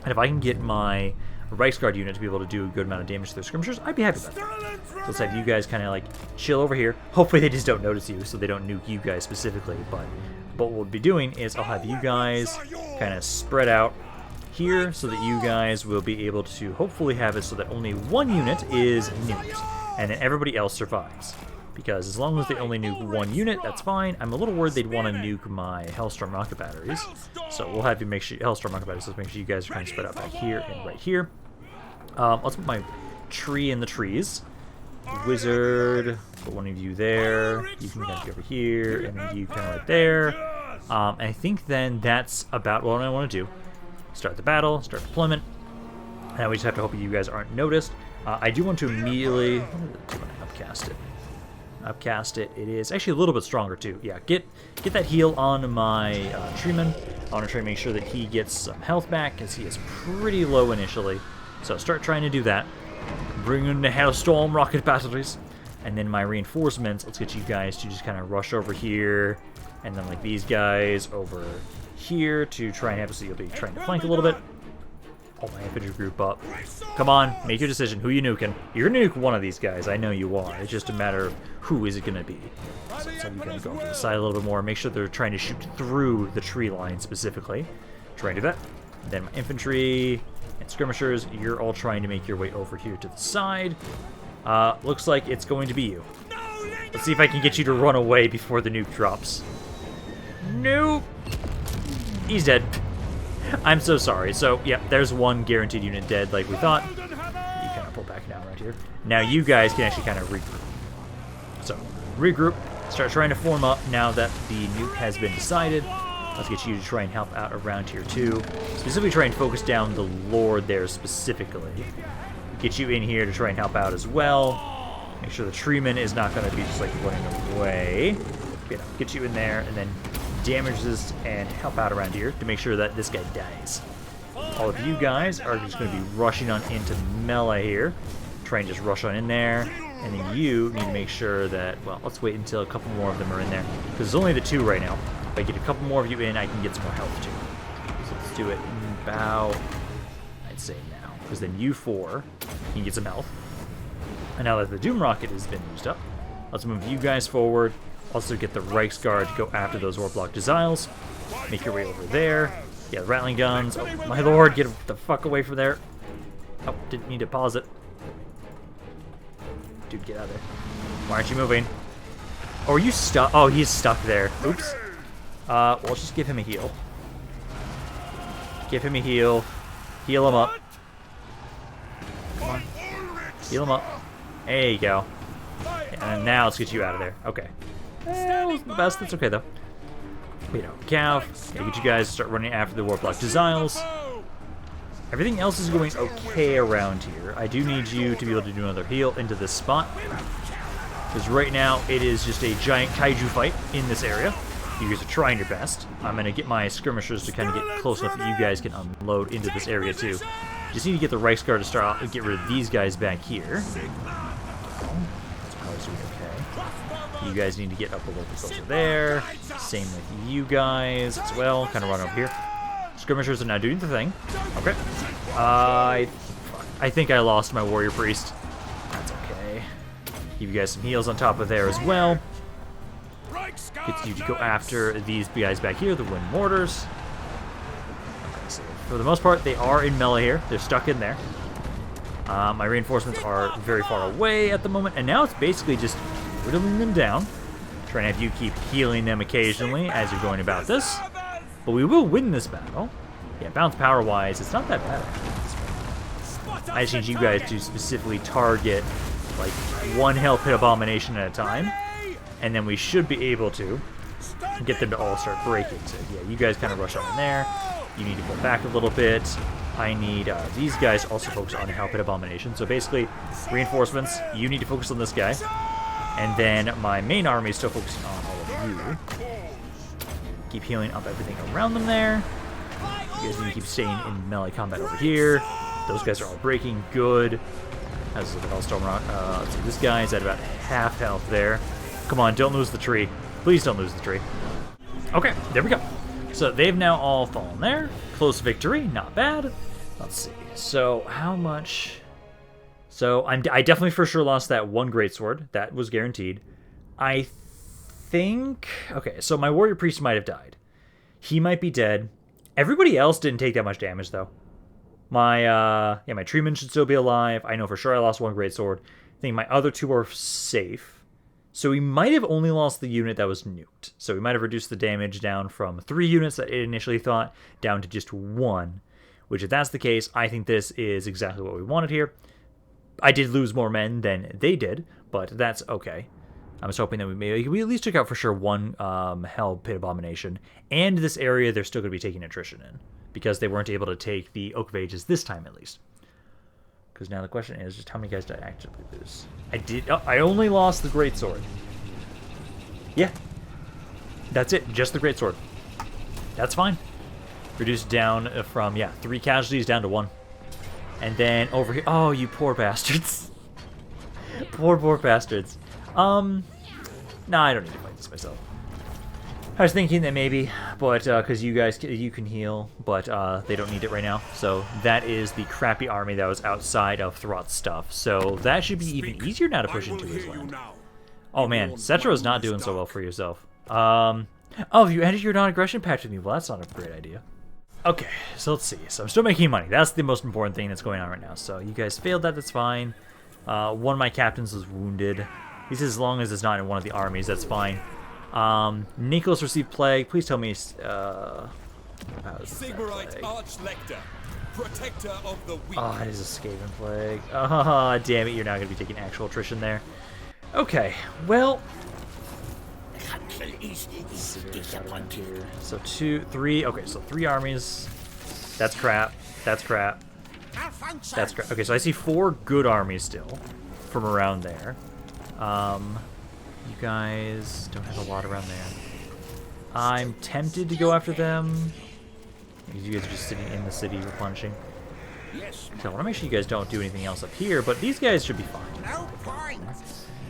And if I can get my Reichsguard unit to be able to do a good amount of damage to their skirmishers, I'd be happy with that. So let's have you guys kind of like chill over here. Hopefully they just don't notice you, so they don't nuke you guys specifically. But what we'll be doing is I'll have you guys kind of spread out here so that you guys will be able to hopefully have it so that only 1 unit is nuked, and then everybody else survives. Because as long as they only nuke 1 unit, that's fine. I'm a little worried they'd want to nuke my Hellstorm rocket batteries. So we'll have you make sure, Hellstorm rocket batteries, let's make sure you guys are kind of spread out back here and right here. Let's put my tree in the trees. Wizard, put one of you there. You can kind of go over here, and then you kind of right there. And I think then that's about what I want to do. Start the battle, start deployment. And we just have to hope you guys aren't noticed. I do want to immediately... What do I upcast it? Upcast it. It is actually a little bit stronger too. Yeah, get that heal on my treeman. I want to try to make sure that he gets some health back, because he is pretty low initially. So start trying to do that. Bring in the Hellstorm rocket batteries. And then my reinforcements, let's get you guys to just kind of rush over here. And then like these guys over here to try and have, so you'll be trying to flank a little bit. Pull my infantry group up. Come on, make your decision. Who you nuking? You're gonna nuke one of these guys. I know you are. It's just a matter of who is it gonna be. So you're gonna go to the side a little bit more. Make sure they're trying to shoot through the tree line specifically. Try and do that. Then my infantry and skirmishers, you're all trying to make your way over here to the side. Looks like it's going to be you. Let's see if I can get you to run away before the nuke drops. Nope. He's dead. I'm so sorry. So, yeah, there's one guaranteed unit dead like we thought. You kind of pull back now right here. Now you guys can actually kind of regroup. So, regroup. Start trying to form up now that the nuke has been decided. Let's get you to try and help out around here too. Specifically try and focus down the Lord there specifically. Get you in here to try and help out as well. Make sure the treeman is not going to be just like running away. You know, get you in there and then damage this and help out around here to make sure that this guy dies. All of you guys are just going to be rushing on into melee here. Try and just rush on in there. And then you need to make sure that, well, let's wait until a couple more of them are in there. Because there's only the 2 right now. If I get a couple more of you in, I can get some more health too. So let's do it in about, I'd say now. Because then you 4 can get some health. And now that the Doom Rocket has been used up, let's move you guys forward. Also get the Reichsguard to go after those Warlock Desiles. Make your way over there. Yeah, the Rattling Guns. Oh, my lord, get the fuck away from there. Oh, didn't need to pause it. Dude, get out of there. Why aren't you moving? Oh, are you stuck? Oh, he's stuck there. Oops. Well, let's just give him a heal. Give him a heal. Heal him up. Come on. Heal him up. There you go. And now let's get you out of there. Okay. That wasn't the best. That's okay, though. You know, Cav. Get you guys to start running after the Warlock Desiles. Everything else is going okay around here. I do need you to be able to do another heal into this spot. Because right now, it is just a giant kaiju fight in this area. You guys are trying your best. I'm going to get my skirmishers to kind of get close enough that you guys can unload into this area too. Just need to get the Reichsguard to start out and get rid of these guys back here. That's probably doing okay. You guys need to get up a little bit closer there. Same with you guys as well. Kind of run over here. Skirmishers are now doing the thing. Okay. I think I lost my warrior priest. That's okay. Give you guys some heals on top of there as well. Get you to go after these guys back here, the wind mortars. Okay, so for the most part, they are in melee here. They're stuck in there. My reinforcements are very far away at the moment, and now it's basically just whittling them down. Trying to have you keep healing them occasionally as you're going about this. But we will win this battle. Yeah, bounce power-wise, it's not that bad. I just need you guys to specifically target like 1 health hit abomination at a time. And then we should be able to get them to all start breaking. So yeah, you guys kind of rush on in there. You need to pull back a little bit. I need these guys also focus on health hit abomination. So basically, reinforcements, you need to focus on this guy. And then my main army is still focusing on all of you. Keep healing up everything around them there. You guys need to keep staying in melee combat over here. Those guys are all breaking. Good. How's the Hellstorm Rock? Let's see, this guy is at about half health there. Come on, don't lose the tree. Please don't lose the tree. Okay, there we go. So they've now all fallen there. Close victory, not bad. Let's see. So how much? So I definitely for sure lost that 1 greatsword. That was guaranteed. I think. Okay, so my warrior priest might have died. He might be dead. Everybody else didn't take that much damage though. My my treeman should still be alive. I know for sure I lost 1 greatsword. I think my other 2 are safe. So we might have only lost the unit that was nuked. So we might have reduced the damage down from 3 units that it initially thought down to just 1. Which if that's the case, I think this is exactly what we wanted here. I did lose more men than they did, but that's okay. I was hoping that we at least took out for sure 1 Hell Pit Abomination. And this area they're still going to be taking attrition in. Because they weren't able to take the Oak of Ages this time at least. Because now the question is just how many guys did I actually lose? I only lost the Greatsword. Yeah. That's it. Just the Greatsword. That's fine. Reduced down from, 3 casualties down to 1. And then over here... Oh, you poor bastards. poor bastards. Nah, I don't need to fight this myself. I was thinking that maybe, but because you can heal, but they don't need it right now. So that is the crappy army that was outside of Throt's stuff. So that should be even easier now to push into his land. Oh man, Cetro's not doing so well for yourself. Oh, you ended your non-aggression patch with me. Well, that's not a great idea. Okay, so let's see. So I'm still making money. That's the most important thing that's going on right now. So you guys failed that. That's fine. One of my captains was wounded. He says as long as it's not in one of the armies, that's fine. Nicholas received plague. Please tell me Sigmarite Archlector, protector of the weak. Oh, it is a Skaven Plague. Oh, damn it, you're not going to be taking actual attrition there. Okay, well... Is disappointing. Here. So 2, 3, okay, so 3 armies. That's crap. That's crap. That's crap. Okay, so I see 4 good armies still from around there. You guys don't have a lot around there. I'm tempted to go after them. You guys are just sitting in the city replenishing. So I want to make sure you guys don't do anything else up here, but these guys should be fine. No point.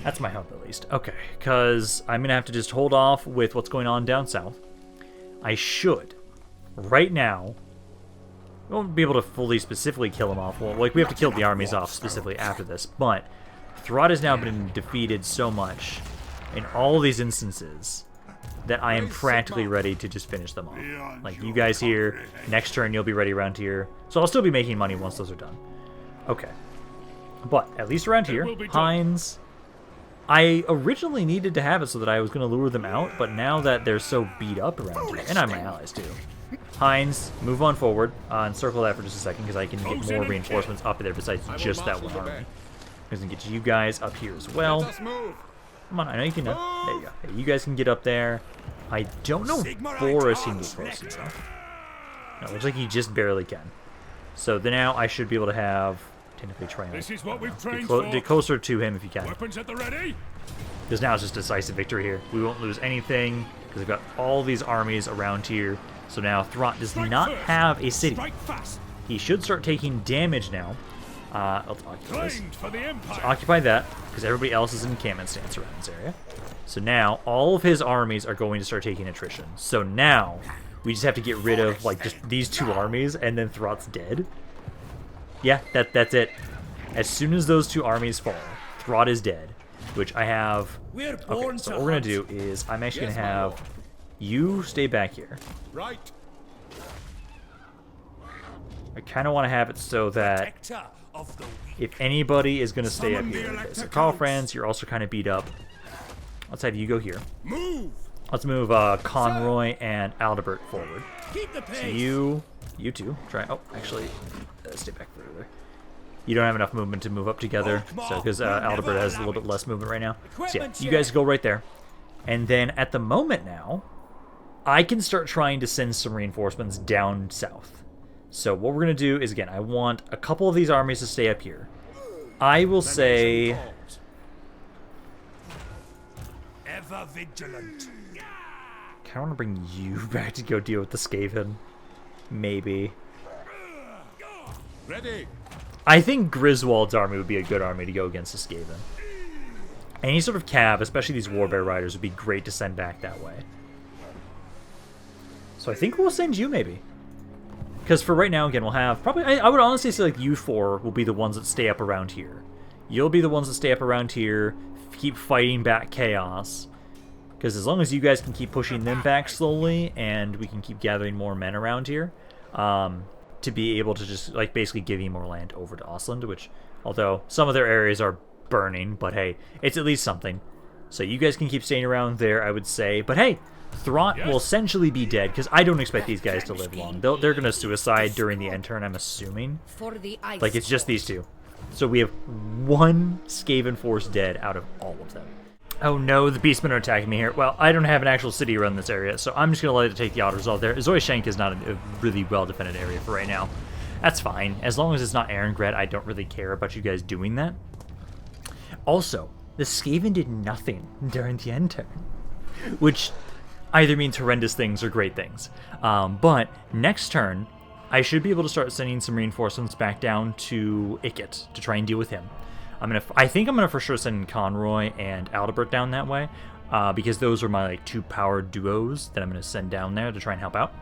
That's my hope, at least. Okay, because I'm going to have to just hold off with what's going on down south. I should, right now, we won't be able to fully specifically kill them off. Well, like, we have to kill the armies off specifically after this, but Throt has now been defeated so much in all these instances that I am practically ready to just finish them off. Like, you guys here, next turn you'll be ready around here. So I'll still be making money once those are done. Okay. But, at least around here, Heinz... I originally needed to have it so that I was going to lure them out, but now that they're so beat up around here, and I'm my allies too. Heinz, move on forward, and circle that for just a second, because I can get more reinforcements up there besides just that one army. I'm going to get you guys up here as well. Come on, I know you can. There you go. Hey, you guys can get up there. I don't know if Boris can get close enough. No, it looks like he just barely can. So then now I should be able to have... technically try and get closer to him if you can. Weapons at the ready. Because now it's just decisive victory here. We won't lose anything because we've got all these armies around here. So now Throt does not have a city. He should start taking damage now. Let's occupy this. Let's occupy that because everybody else is in encampment stance around this area. So now all of his armies are going to start taking attrition. So now we just have to get rid of like just these 2 armies and then Throt's dead. Yeah, that's it. As soon as those 2 armies fall, Throt is dead, which I have... Okay, so what we're going to do is I'm actually going to have you stay back here. Right. I kind of want to have it so that if anybody is going to stay up here... Okay, so Karl Franz, you're also kind of beat up. Let's have you go here. Let's move Conroy and Aldebert forward. So you two, try... Oh, actually, stay back further. You don't have enough movement to move up together, so because Aldebert has a little bit less movement right now. So yeah, you guys go right there. And then at the moment now, I can start trying to send some reinforcements down south. So what we're going to do is, again, I want a couple of these armies to stay up here. I will say... Ever vigilant. I kind of want to bring you back to go deal with the Skaven. Maybe. Ready. I think Griswold's army would be a good army to go against the Skaven. Any sort of cav, especially these Warbear Riders, would be great to send back that way. So I think we'll send you, maybe. Because for right now, again, we'll have... probably, I would honestly say, like, you 4 will be the ones that stay up around here. You'll be the ones that stay up around here, keep fighting back chaos. Because as long as you guys can keep pushing them back slowly, and we can keep gathering more men around here, to be able to just, like, basically giving more land over to Ostland, which, although some of their areas are burning, but hey, it's at least something. So you guys can keep staying around there, I would say. But hey, Throt will essentially be dead, because I don't expect these guys to live long. They're going to suicide during the end turn, I'm assuming. Like, it's just these 2. So we have 1 Skaven force dead out of all of them. Oh no, the Beastmen are attacking me here. Well, I don't have an actual city around this area, so I'm just going to let it take the auto-resolve there. Zoishank is not a really well-defended area for right now. That's fine. As long as it's not Erengrad, I don't really care about you guys doing that. Also, the Skaven did nothing during the end turn, which either means horrendous things or great things. But next turn, I should be able to start sending some reinforcements back down to Ikit to try and deal with him. I think I'm gonna for sure send Conroy and Aldebert down that way, because those are my like 2 powered duos that I'm gonna send down there to try and help out.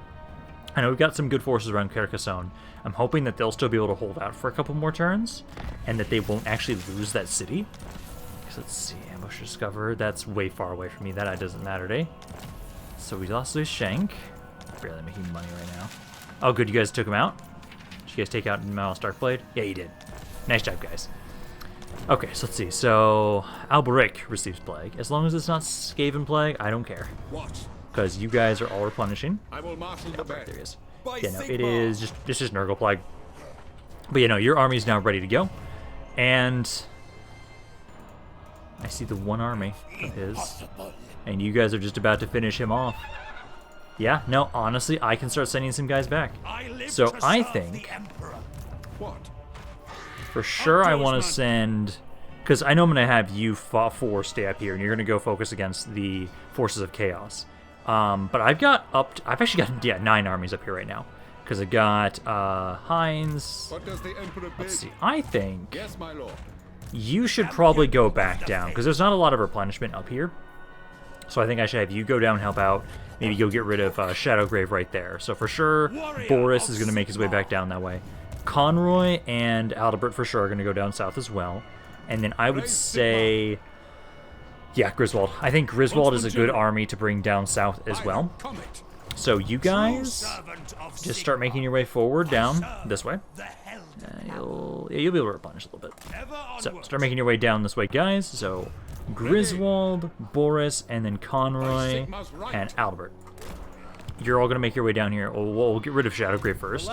I know we've got some good forces around Carcassonne. I'm hoping that they'll still be able to hold out for a couple more turns, and that they won't actually lose that city. So let's see, ambush discovered. That's way far away from me. That doesn't matter today. So we lost this Shank. Barely making money right now. Oh, good. You guys took him out. Did you guys take out Mal Starkblade? Yeah, you did. Nice job, guys. Okay, so let's see. So Alberic receives plague. As long as it's not Skaven plague, I don't care. Watch. because you guys are all replenishing. I will marshal the Right, band. there he is. By Yeah, no, it Sigmar. is just, it's just Nurgle Plague. But you know, your army's now ready to go. And I see the one army of his. And you guys are just about to finish him off. Yeah, no, honestly, I can start sending some guys back. So I think, What? for sure, I want to send... Because I know I'm going to have you 4 stay up here, and you're going to go focus against the forces of chaos. But I've actually got, yeah, 9 armies up here right now. Because I got Heinz. What does the Emperor bid? Let's see, I think Yes, my lord. you should probably go back down, because there's not a lot of replenishment up here. So I think I should have you go down and help out. Maybe go get rid of Shadowgrave right there. So for sure, Boris is going to make his way back down that way. Conroy and Adalbert for sure are going to go down south as well. And then I would say, yeah, Griswold. I think Griswold is a good army to bring down south as well. Comet. So you guys just start making your way forward down this way. You'll be able to replenish a little bit. So start making your way down this way, guys. So Griswold, Boris, and then Conroy and Albert. You're all going to make your way down here. We'll get rid of Shadowgrave first.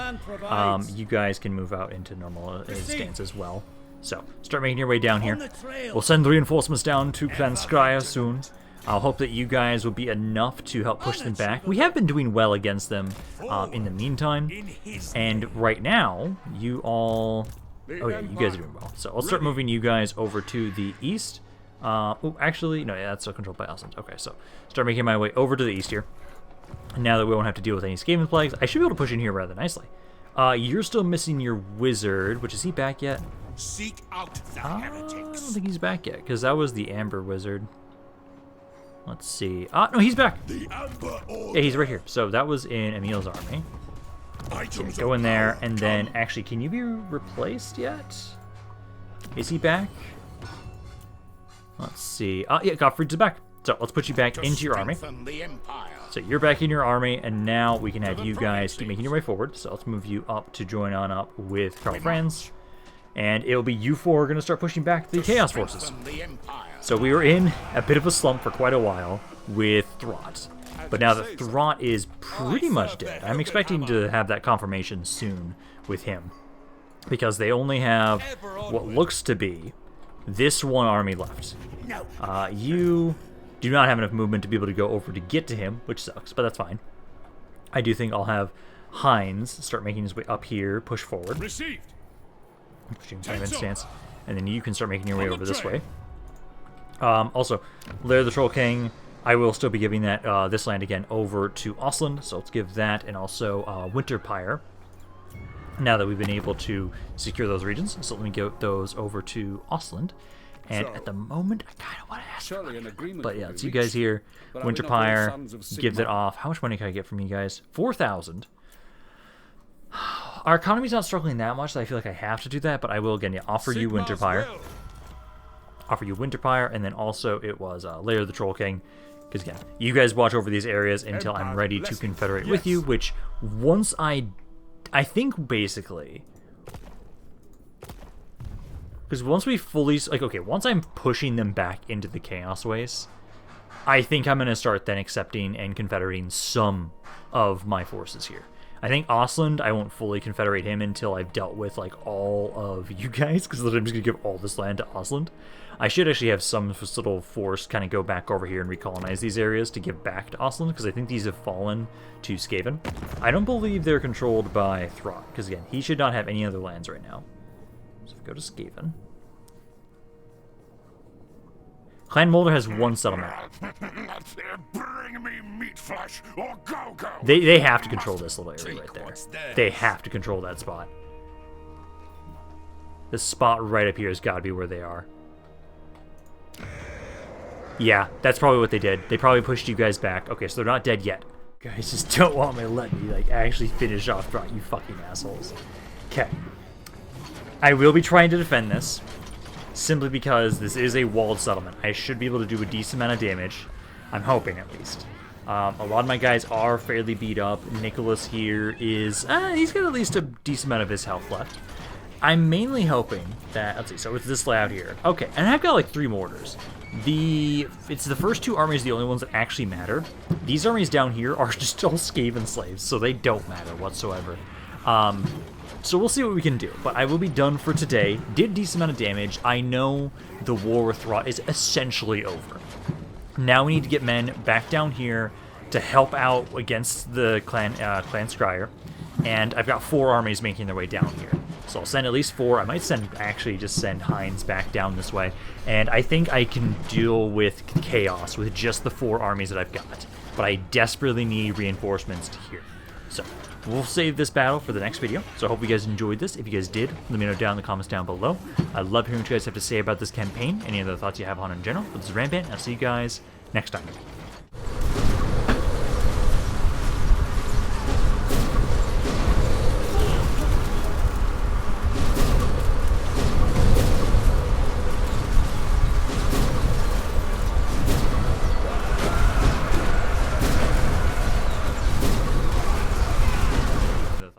You guys can move out into normal stance as well. So start making your way down here. We'll send the reinforcements down to Kranskaya soon. I'll hope that you guys will be enough to help push them back. We have been doing well against them in the meantime. And right now, you all... Oh yeah, you guys are doing well. So I'll start moving you guys over to the east. Oh, actually, no, yeah, that's still controlled by Osland. Okay, so start making my way over to the east here. And now that we won't have to deal with any Skaven plagues, I should be able to push in here rather nicely. You're still missing your wizard, which is he back yet? Seek out the I heretics. don't think he's back yet, because that was the Amber Wizard. Let's see. No, he's back. The Amber Order. Yeah, he's right here. So that was in Emil's army. Items Go of in there, power and then, come. actually, can you be replaced yet? Is he back? Let's see. Yeah, Gottfried's back. So let's put you back into your army. Strengthen the Empire. So you're back in your army, and now we can have you guys keep making your way forward. So let's move you up to join on up with Karl Franz. And it'll be you 4 going to start pushing back the Chaos Forces. Strengthen the Empire. So we were in a bit of a slump for quite a while with Throt. But now that Throt is pretty much dead, I'm expecting to have that confirmation soon with him. Because they only have what looks to be this one army left. You do not have enough movement to be able to go over to get to him, which sucks, but that's fine. I do think I'll have Heinz start making his way up here, push forward. Received. Pushing kind of in stance. And then you can start making your way over this way. Also, Lair the Troll King, I will still be giving that this land again over to Osland, so let's give that, and also Winter Pyre, now that we've been able to secure those regions. So let me get those over to Osland. And at the moment, I kind of want to ask for money. But yeah, it's you guys here. Winter Pyre, give that off. How much money can I get from you guys? 4,000. Our economy's not struggling that much that I feel like I have to do that, but I will again, yeah, offer you Winter Pyre. Offer you Winter Pyre, and then also it was Lair of the Troll King. Because again, you guys watch over these areas until I'm ready to confederate with you, which once I think basically... Because once we fully... Like, okay, once I'm pushing them back into the Chaos Waste, I think I'm going to start then accepting and confederating some of my forces here. I think Osland, I won't fully confederate him until I've dealt with, like, all of you guys, because I'm just going to give all this land to Osland. I should actually have some little force kind of go back over here and recolonize these areas to give back to Osland, because I think these have fallen to Skaven. I don't believe they're controlled by Throt, because again, he should not have any other lands right now. So if we go to Skaven. Clan Moulder has 1 settlement. Bring me meat flesh or go. They have to control this little area right there. They have to control that spot. This spot right up here has got to be where they are. Yeah, that's probably what they did. They probably pushed you guys back. Okay, so they're not dead yet. You guys just don't want me to let me, like, actually finish off Throt, you fucking assholes. Okay. I will be trying to defend this, simply because this is a walled settlement. I should be able to do a decent amount of damage. I'm hoping, at least. A lot of my guys are fairly beat up. Nicholas here is... he's got at least a decent amount of his health left. I'm mainly hoping that... Let's see, so it's this layout here. Okay, and I've got like 3 mortars. It's the first two armies, the only ones that actually matter. These armies down here are just all Skaven slaves, so they don't matter whatsoever. So we'll see what we can do, but I will be done for today. Did a decent amount of damage. I know the war with Rot is essentially over. Now we need to get men back down here to help out against the clan Scryer, and I've got 4 armies making their way down here. So I'll send at least 4. I might just send Heinz back down this way, and I think I can deal with chaos with just the 4 armies that I've got. But I desperately need reinforcements to here. So we'll save this battle for the next video. So I hope you guys enjoyed this. If you guys did, let me know down in the comments down below. I love hearing what you guys have to say about this campaign, any other thoughts you have on it in general. But this is Rampaned, and I'll see you guys next time.